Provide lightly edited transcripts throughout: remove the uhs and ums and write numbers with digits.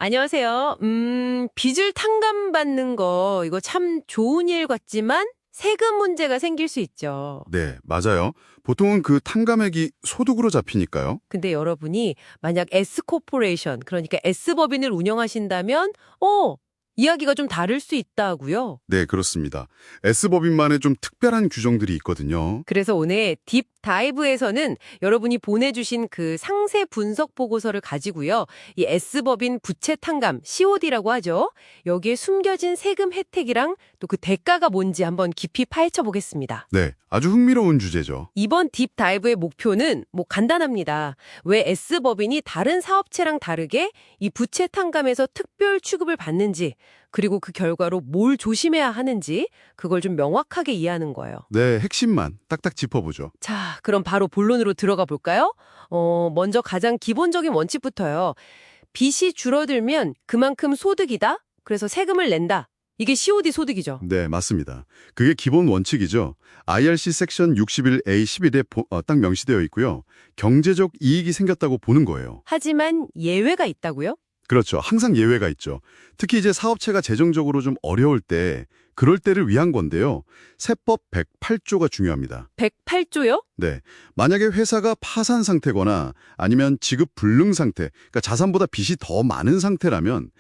안녕하세요. 빚을 탕감받는 거, 이거 참 좋은 일 같지만 세금 문제가 생길 수 있죠. 네, 맞아요. 보통은 그 탕감액이 소득으로 잡히니까요. 근데 여러분이 만약 S코퍼레이션, 그러니까 S법인을 운영하신다면, 이야기가 좀 다를 수 있다고요. 네, 그렇습니다. S법인만의 좀 특별한 규정들이 있거든요. 그래서 오늘 딥 다이브에서는 여러분이 보내주신 그 상세 분석 보고서를 가지고요. 이 S법인 부채 탕감, COD라고 하죠. 여기에 숨겨진 세금 혜택이랑 또 그 대가가 뭔지 한번 깊이 파헤쳐 보겠습니다. 네, 아주 흥미로운 주제죠. 이번 딥 다이브의 목표는 간단합니다. 왜 S법인이 다른 사업체랑 다르게 이 부채 탕감에서 특별 취급을 받는지, 그리고 그 결과로 뭘 조심해야 하는지 그걸 좀 명확하게 이해하는 거예요. 네, 핵심만 딱딱 짚어보죠. 자, 그럼 바로 본론으로 들어가 볼까요? 먼저 가장 기본적인 원칙부터요. 빚이 줄어들면 그만큼 소득이다. 그래서 세금을 낸다. 이게 COD 소득이죠. 네, 맞습니다. 그게 기본 원칙이죠. IRC 섹션 61A11에 딱 명시되어 있고요. 경제적 이익이 생겼다고 보는 거예요. 하지만 예외가 있다고요? 그렇죠. 항상 예외가 있죠. 특히 이제 사업체가 재정적으로 좀 어려울 때, 그럴 때를 위한 건데요. 세법 108조가 중요합니다. 108조요? 네. 만약에 회사가 파산 상태거나 아니면 지급 불능 상태, 그러니까 자산보다 빚이 더 많은 상태라면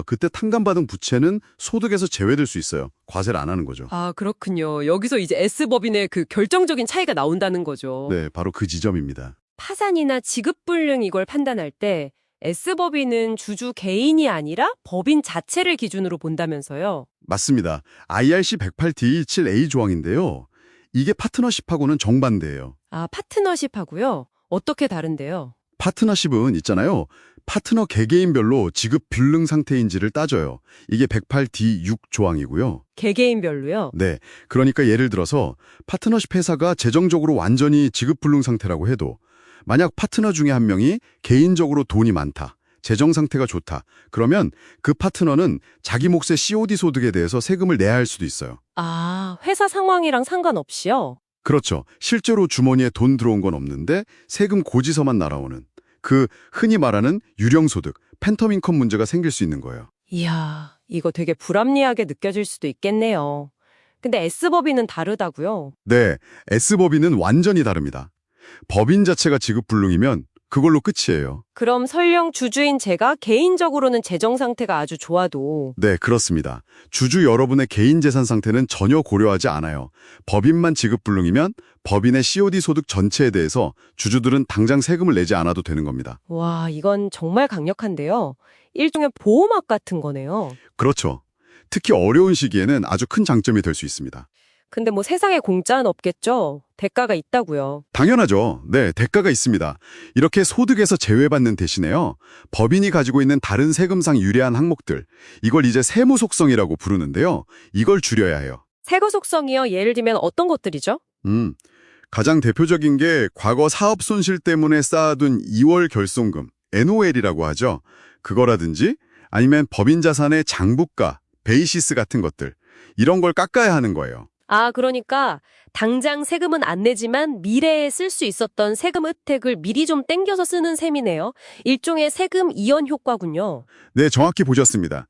그때 탕감받은 부채는 소득에서 제외될 수 있어요. 과세를 안 하는 거죠. 아, 그렇군요. 여기서 이제 S법인의 그 결정적인 차이가 나온다는 거죠. 네, 바로 그 지점입니다. 파산이나 지급불능 이걸 판단할 때 S법인은 주주 개인이 아니라 법인 자체를 기준으로 본다면서요. 맞습니다. IRC 108D17A 조항인데요. 이게 파트너십하고는 정반대예요. 아, 파트너십하고요? 어떻게 다른데요? 파트너십은 있잖아요. 파트너 개개인별로 지급 불능 상태인지를 따져요. 이게 108D6 조항이고요. 개개인별로요? 네. 그러니까 예를 들어서 파트너십 회사가 재정적으로 완전히 지급 불능 상태라고 해도 만약 파트너 중에 한 명이 개인적으로 돈이 많다, 재정 상태가 좋다, 그러면 그 파트너는 자기 몫의 COD 소득에 대해서 세금을 내야 할 수도 있어요. 아, 회사 상황이랑 상관없이요? 그렇죠. 실제로 주머니에 돈 들어온 건 없는데 세금 고지서만 날아오는 그 흔히 말하는 유령소득, 팬텀 인컴 문제가 생길 수 있는 거예요. 이야, 이거 되게 불합리하게 느껴질 수도 있겠네요. 근데 S법인은 다르다고요? 네, S법인은 완전히 다릅니다. 법인 자체가 지급 불능이면 그걸로 끝이에요. 그럼 설령 주주인 제가 개인적으로는 재정 상태가 아주 좋아도 네, 그렇습니다. 주주 여러분의 개인 재산 상태는 전혀 고려하지 않아요. 법인만 지급 불능이면 법인의 COD 소득 전체에 대해서 주주들은 당장 세금을 내지 않아도 되는 겁니다. 와, 이건 정말 강력한데요. 일종의 보호막 같은 거네요. 그렇죠. 특히 어려운 시기에는 아주 큰 장점이 될 수 있습니다. 근데 세상에 공짜는 없겠죠? 대가가 있다고요. 당연하죠. 네, 대가가 있습니다. 이렇게 소득에서 제외받는 대신에요. 법인이 가지고 있는 다른 세금상 유리한 항목들, 이걸 이제 세무 속성이라고 부르는데요. 이걸 줄여야 해요. 세거 속성이요? 예를 들면 어떤 것들이죠? 가장 대표적인 게 과거 사업 손실 때문에 쌓아둔 2월 결손금, NOL이라고 하죠. 그거라든지 아니면 법인 자산의 장부가, 베이시스 같은 것들, 이런 걸 깎아야 하는 거예요. 아, 그러니까 당장 세금은 안 내지만 미래에 쓸 수 있었던 세금 혜택을 미리 좀 땡겨서 쓰는 셈이네요. 일종의 세금 이연 효과군요. 네, 정확히 보셨습니다.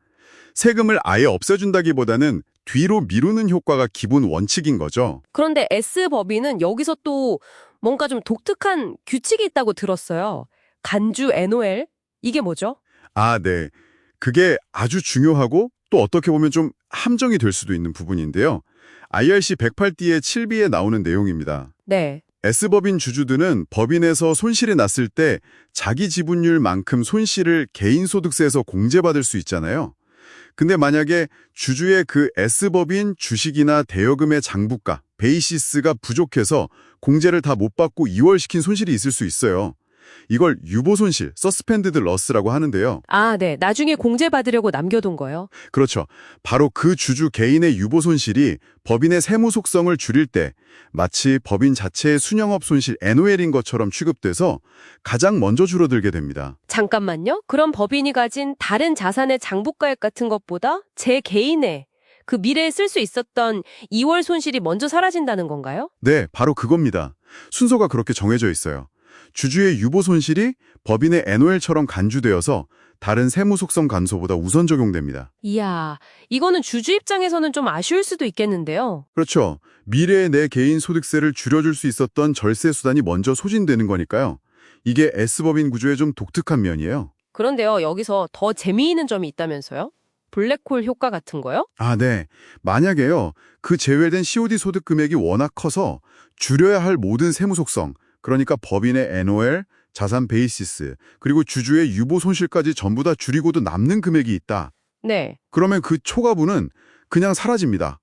세금을 아예 없애준다기보다는 뒤로 미루는 효과가 기본 원칙인 거죠. 그런데 S법인은 여기서 또 뭔가 좀 독특한 규칙이 있다고 들었어요. 간주 NOL? 이게 뭐죠? 아, 네. 그게 아주 중요하고 또 어떻게 보면 좀 함정이 될 수도 있는 부분인데요. IRC 108D의 7B에 나오는 내용입니다. 네. S법인 주주들은 법인에서 손실이 났을 때 자기 지분율만큼 손실을 개인소득세에서 공제받을 수 있잖아요. 근데 만약에 주주의 그 S법인 주식이나 대여금의 장부가, 베이시스가 부족해서 공제를 다 못 받고 이월시킨 손실이 있을 수 있어요. 이걸 유보손실, 서스펜디드 러스라고 하는데요. 아, 네. 나중에 공제받으려고 남겨둔 거요. 그렇죠. 바로 그 주주 개인의 유보손실이 법인의 세무 속성을 줄일 때 마치 법인 자체의 순영업 손실 NOL인 것처럼 취급돼서 가장 먼저 줄어들게 됩니다. 잠깐만요. 그럼 법인이 가진 다른 자산의 장부가액 같은 것보다 제 개인의 그 미래에 쓸 수 있었던 2월 손실이 먼저 사라진다는 건가요? 네, 바로 그겁니다. 순서가 그렇게 정해져 있어요. 주주의 유보 손실이 법인의 NOL처럼 간주되어서 다른 세무 속성 간소보다 우선 적용됩니다. 이야, 이거는 주주 입장에서는 좀 아쉬울 수도 있겠는데요. 그렇죠. 미래에 내 개인 소득세를 줄여줄 수 있었던 절세 수단이 먼저 소진되는 거니까요. 이게 S법인 구조의 좀 독특한 면이에요. 그런데요, 여기서 더 재미있는 점이 있다면서요? 블랙홀 효과 같은 거요? 아, 네. 만약에요, 그 제외된 COD 소득 금액이 워낙 커서 줄여야 할 모든 세무 속성, 그러니까 법인의 NOL, 자산 베이시스, 그리고 주주의 유보 손실까지 전부 다 줄이고도 남는 금액이 있다. 네. 그러면 그 초과분은 그냥 사라집니다.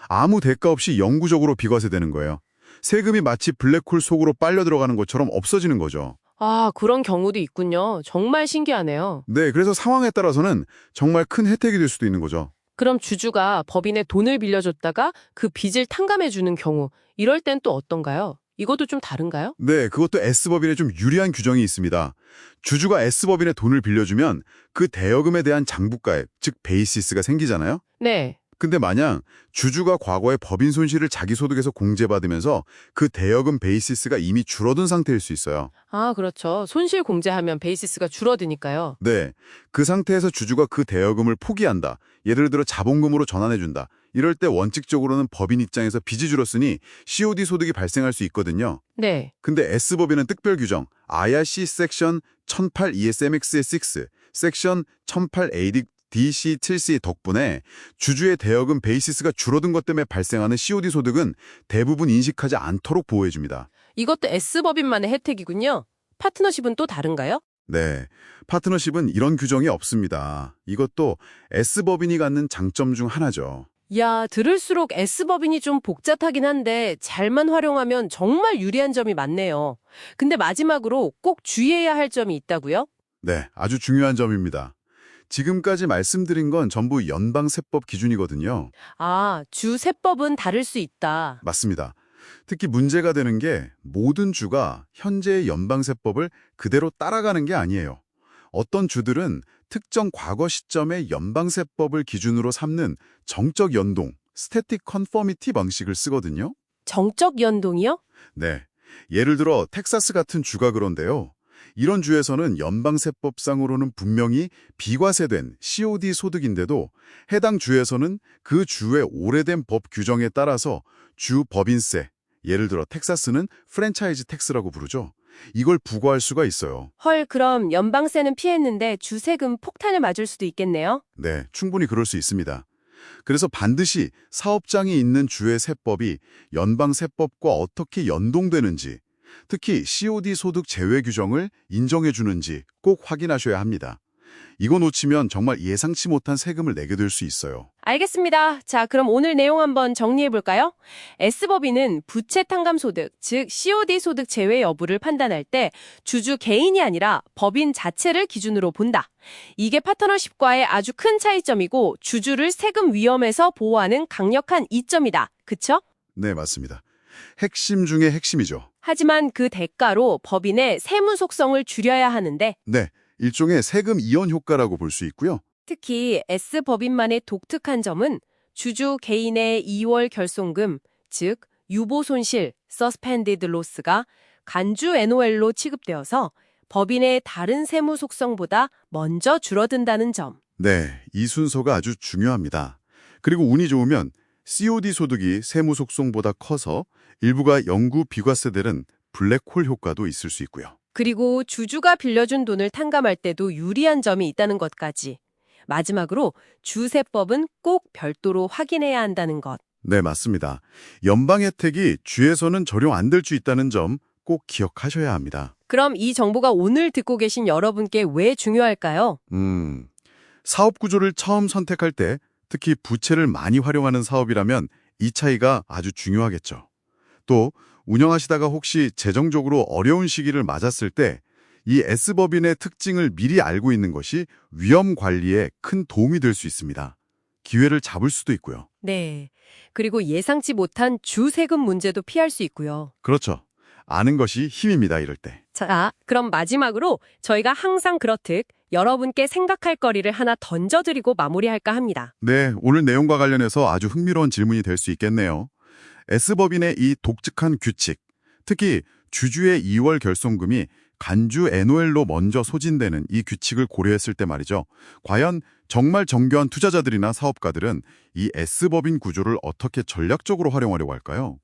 아무 대가 없이 영구적으로 비과세되는 거예요. 세금이 마치 블랙홀 속으로 빨려 들어가는 것처럼 없어지는 거죠. 아, 그런 경우도 있군요. 정말 신기하네요. 네, 그래서 상황에 따라서는 정말 큰 혜택이 될 수도 있는 거죠. 그럼 주주가 법인에 돈을 빌려줬다가 그 빚을 탕감해주는 경우, 이럴 땐 또 어떤가요? 이것도 좀 다른가요? 네, 그것도 S법인에 좀 유리한 규정이 있습니다. 주주가 S법인에 돈을 빌려주면 그 대여금에 대한 장부가액, 즉 베이시스가 생기잖아요. 네. 근데 만약 주주가 과거에 법인 손실을 자기 소득에서 공제받으면서 그 대여금 베이시스가 이미 줄어든 상태일 수 있어요. 아, 그렇죠. 손실 공제하면 베이시스가 줄어드니까요. 네, 그 상태에서 주주가 그 대여금을 포기한다. 예를 들어 자본금으로 전환해준다. 이럴 때 원칙적으로는 법인 입장에서 빚이 줄었으니 COD 소득이 발생할 수 있거든요. 네. 근데 S법인은 특별 규정 IRC 섹션 1008 ESMX의 6, 섹션 1008 AD DC7C 덕분에 주주의 대여금 베이시스가 줄어든 것 때문에 발생하는 COD 소득은 대부분 인식하지 않도록 보호해줍니다. 이것도 S법인만의 혜택이군요. 파트너십은 또 다른가요? 네, 파트너십은 이런 규정이 없습니다. 이것도 S법인이 갖는 장점 중 하나죠. 야, 들을수록 S법인이 좀 복잡하긴 한데 잘만 활용하면 정말 유리한 점이 많네요. 근데 마지막으로 꼭 주의해야 할 점이 있다고요? 네, 아주 중요한 점입니다. 지금까지 말씀드린 건 전부 연방세법 기준이거든요. 아, 주세법은 다를 수 있다. 맞습니다. 특히 문제가 되는 게 모든 주가 현재의 연방세법을 그대로 따라가는 게 아니에요. 어떤 주들은 특정 과거 시점의 연방세법을 기준으로 삼는 정적 연동, static conformity 방식을 쓰거든요. 정적 연동이요? 네, 예를 들어 텍사스 같은 주가 그런데요. 이런 주에서는 연방세법상으로는 분명히 비과세된 COD 소득인데도 해당 주에서는 그 주의 오래된 법 규정에 따라서 주 법인세, 예를 들어 텍사스는 프랜차이즈 텍스라고 부르죠. 이걸 부과할 수가 있어요. 헐, 그럼 연방세는 피했는데 주세금 폭탄을 맞을 수도 있겠네요. 네, 충분히 그럴 수 있습니다. 그래서 반드시 사업장이 있는 주의 세법이 연방세법과 어떻게 연동되는지, 특히 COD 소득 제외 규정을 인정해 주는지 꼭 확인하셔야 합니다. 이거 놓치면 정말 예상치 못한 세금을 내게 될 수 있어요. 알겠습니다. 자, 그럼 오늘 내용 한번 정리해 볼까요? S법인은 부채 탕감 소득, 즉 COD 소득 제외 여부를 판단할 때 주주 개인이 아니라 법인 자체를 기준으로 본다. 이게 파트너십과의 아주 큰 차이점이고 주주를 세금 위험에서 보호하는 강력한 이점이다. 그쵸? 네, 맞습니다. 핵심 중에 핵심이죠. 하지만 그 대가로 법인의 세무 속성을 줄여야 하는데 네, 일종의 세금 이연 효과라고 볼 수 있고요. 특히 S법인만의 독특한 점은 주주 개인의 2월 결손금, 즉 유보 손실, suspended loss가 간주 NOL로 취급되어서 법인의 다른 세무 속성보다 먼저 줄어든다는 점. 네, 이 순서가 아주 중요합니다. 그리고 운이 좋으면 COD 소득이 세무 속성보다 커서 일부가 영구 비과세되는 블랙홀 효과도 있을 수 있고요. 그리고 주주가 빌려준 돈을 탕감할 때도 유리한 점이 있다는 것까지. 마지막으로 주세법은 꼭 별도로 확인해야 한다는 것. 네, 맞습니다. 연방 혜택이 주에서는 적용 안 될 수 있다는 점 꼭 기억하셔야 합니다. 그럼 이 정보가 오늘 듣고 계신 여러분께 왜 중요할까요? 사업 구조를 처음 선택할 때 특히 부채를 많이 활용하는 사업이라면 이 차이가 아주 중요하겠죠. 또 운영하시다가 혹시 재정적으로 어려운 시기를 맞았을 때 이 S법인의 특징을 미리 알고 있는 것이 위험 관리에 큰 도움이 될 수 있습니다. 기회를 잡을 수도 있고요. 네. 그리고 예상치 못한 주세금 문제도 피할 수 있고요. 그렇죠. 아는 것이 힘입니다, 이럴 때. 자, 그럼 마지막으로 저희가 항상 그렇듯 여러분께 생각할 거리를 하나 던져드리고 마무리할까 합니다. 네, 오늘 내용과 관련해서 아주 흥미로운 질문이 될 수 있겠네요. S법인의 이 독특한 규칙, 특히 주주의 2월 결손금이 간주 NOL로 먼저 소진되는 이 규칙을 고려했을 때 말이죠. 과연 정말 정교한 투자자들이나 사업가들은 이 S법인 구조를 어떻게 전략적으로 활용하려고 할까요?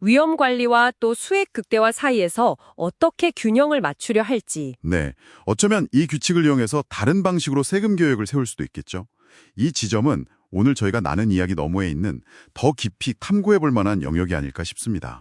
위험 관리와 또 수익 극대화 사이에서 어떻게 균형을 맞추려 할지. 네, 어쩌면 이 규칙을 이용해서 다른 방식으로 세금 계획을 세울 수도 있겠죠. 이 지점은 오늘 저희가 나눈 이야기 너머에 있는 더 깊이 탐구해 볼 만한 영역이 아닐까 싶습니다.